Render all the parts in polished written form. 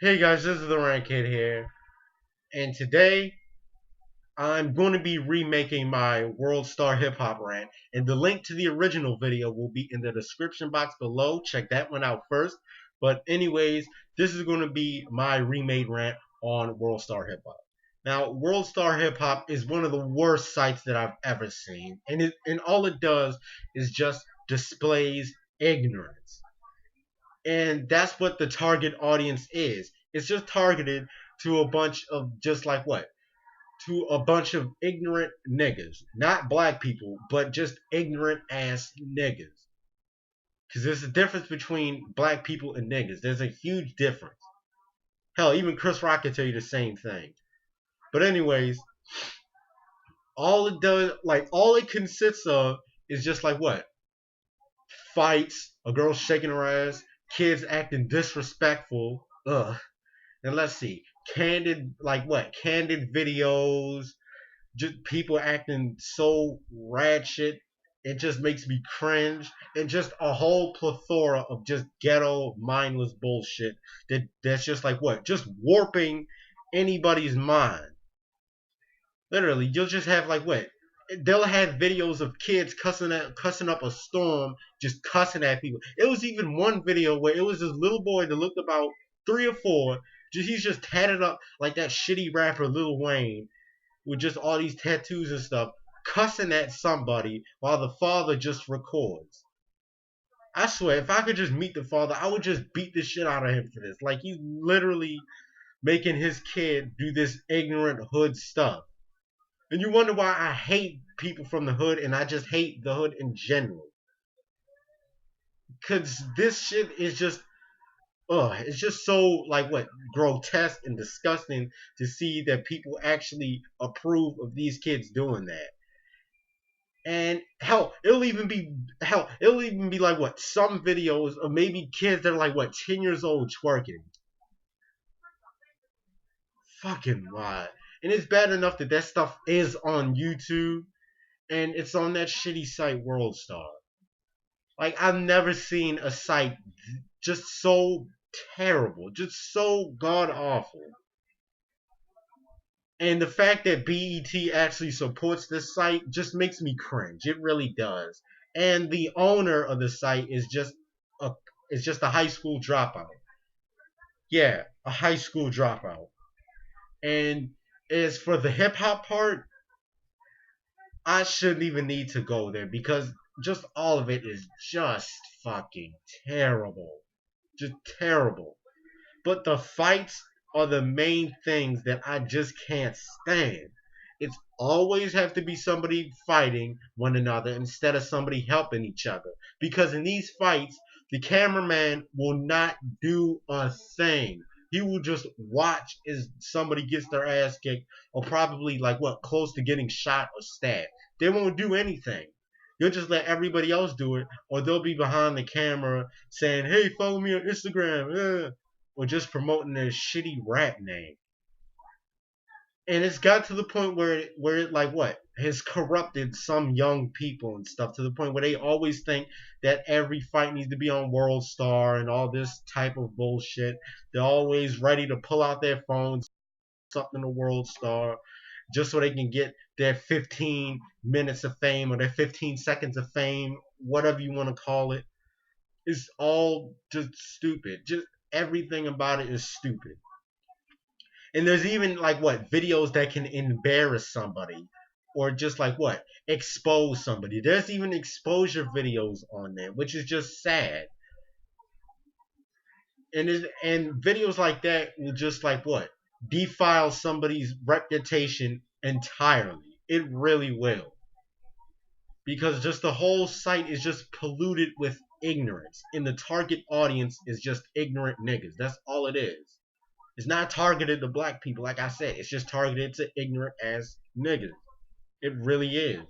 Hey guys, this is the Rant Kid here, and today I'm going to be remaking my Worldstar Hip Hop rant, and the link to the original video will be in the description box below. Check that one out first. But anyways, this is going to be my remade rant on Worldstar Hip Hop. Now, Worldstar Hip Hop is one of the worst sites that I've ever seen, and all it does is just displays ignorance. And that's what the target audience is. It's just targeted to a bunch of just like what? To a bunch of ignorant niggas. Not black people, but just ignorant ass niggas. Because there's a difference between black people and niggas. There's a huge difference. Hell, even Chris Rock can tell you the same thing. But anyways, all it does, like all it consists of is just like what? Fights, a girl shaking her ass, kids acting disrespectful. Ugh. And let's see, candid, like what? Candid videos, just people acting so ratchet. It just makes me cringe, and just a whole plethora of just ghetto, mindless bullshit that's just like what? Just warping anybody's mind. Literally, you'll just have like what? They'll have videos of kids cussing up a storm, just cussing at people. It was even one video where it was this little boy that looked about 3 or 4. He's just tatted up like that shitty rapper Lil Wayne with just all these tattoos and stuff, cussing at somebody while the father just records. I swear, if I could just meet the father, I would just beat the shit out of him for this. Like he's literally making his kid do this ignorant hood stuff. And you wonder why I hate people from the hood, and I just hate the hood in general. Cause this shit is just it's just so like what, grotesque and disgusting to see that people actually approve of these kids doing that. And it'll even be like what, some videos of maybe kids that are like what, 10 years old twerking. Fucking why? And it's bad enough that that stuff is on YouTube, and it's on that shitty site Worldstar. Like I've never seen a site just so terrible, just so god awful. And the fact that BET actually supports this site just makes me cringe. It really does. And the owner of the site a is just a high school dropout. Yeah, a high school dropout. And as for the hip hop part, I shouldn't even need to go there because just all of it is just fucking terrible. Just terrible. But the fights are the main things that I just can't stand. It's always have to be somebody fighting one another instead of somebody helping each other. Because in these fights, the cameraman will not do a thing. He will just watch as somebody gets their ass kicked or probably like what, close to getting shot or stabbed. They won't do anything. You'll just let everybody else do it, or they'll be behind the camera saying, "Hey, follow me on Instagram," or just promoting their shitty rap name. And it's got to the point where it like what, has corrupted some young people and stuff to the point where they always think that every fight needs to be on World Star and all this type of bullshit. They're always ready to pull out their phones, something to World Star, just so they can get their 15 minutes of fame or their 15 seconds of fame, whatever you want to call it. It's all just stupid. Just everything about it is stupid. And there's even like what, videos that can embarrass somebody or just like what, expose somebody. There's even exposure videos on there, which is just sad. And videos like that will just like what, defile somebody's reputation entirely. It really will, because just the whole site is just polluted with ignorance, and the target audience is just ignorant niggas. That's all it is. It's not targeted to black people, like I said. It's just targeted to ignorant ass niggas. It really is.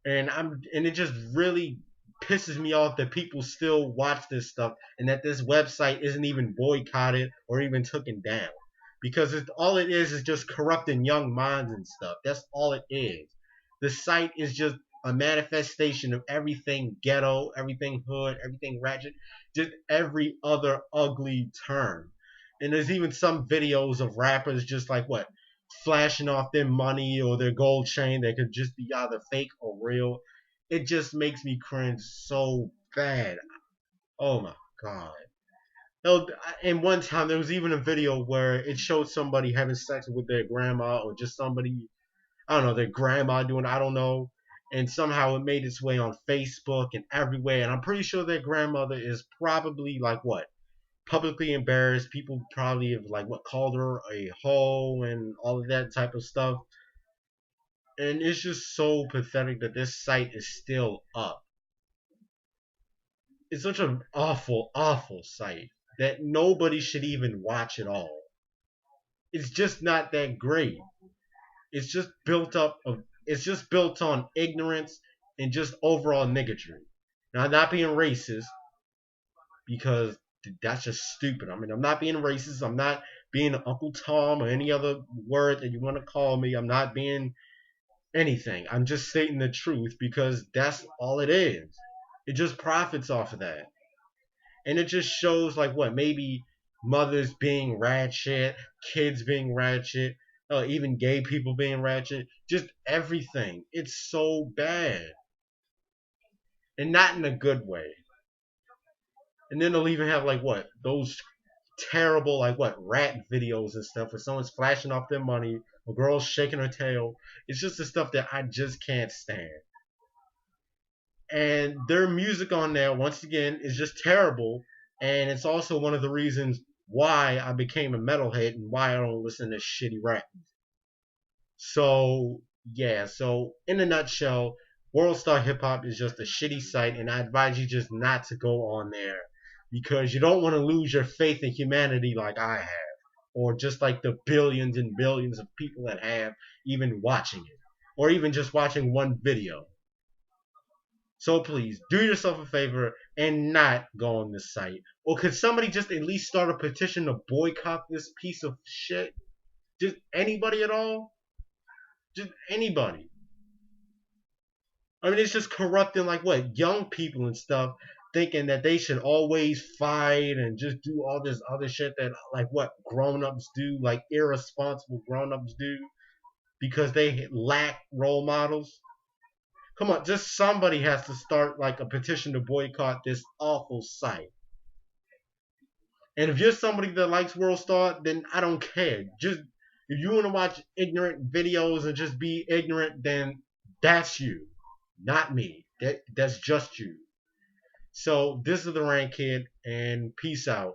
And it just really pisses me off that people still watch this stuff and that this website isn't even boycotted or even taken down. Because all it is just corrupting young minds and stuff. That's all it is. The site is just a manifestation of everything ghetto, everything hood, everything ratchet, just every other ugly term. And there's even some videos of rappers just like what flashing off their money or their gold chain that could just be either fake or real. It just makes me cringe so bad. Oh my god. No, and one time there was even a video where it showed somebody having sex with their grandma or just somebody, I don't know, their grandma doing, I don't know. And somehow it made its way on Facebook and everywhere. And I'm pretty sure their grandmother is probably like what? Publicly embarrassed. People probably have like what called her a hoe and all of that type of stuff. And it's just so pathetic that this site is still up. It's such an awful, awful site that nobody should even watch at all. It's just not that great. It's just built up of it's just built on ignorance and just overall niggatry. Now, I'm not being racist because that's just stupid. I mean, I'm not being racist. I'm not being Uncle Tom or any other word that you want to call me. I'm not being anything. I'm just stating the truth because that's all it is. It just profits off of that. And it just shows like what maybe mothers being ratchet, kids being ratchet, even gay people being ratchet, just everything. It's so bad, and not in a good way. And then they'll even have like what those terrible like what rat videos and stuff where someone's flashing off their money, a girl's shaking her tail. It's just the stuff that I just can't stand. And their music on there once again is just terrible, and it's also one of the reasons why I became a metalhead and why I don't listen to shitty rap. So yeah, so in a nutshell, Worldstar Hip Hop is just a shitty site, and I advise you just not to go on there because you don't want to lose your faith in humanity like I have, or just like the billions and billions of people that have even watching it, or even just watching one video. So please do yourself a favor and not go on this site. Or could somebody just at least start a petition to boycott this piece of shit? Just anybody at all? Just anybody. I mean, it's just corrupting like what young people and stuff, thinking that they should always fight and just do all this other shit that like what grown-ups do, like irresponsible grown-ups do, because they lack role models. Come on, just somebody has to start like a petition to boycott this awful site. And if you're somebody that likes Worldstar, then I don't care. Just if you want to watch ignorant videos and just be ignorant, then that's you, not me. That's just you. So this is the Rant Kid, and peace out.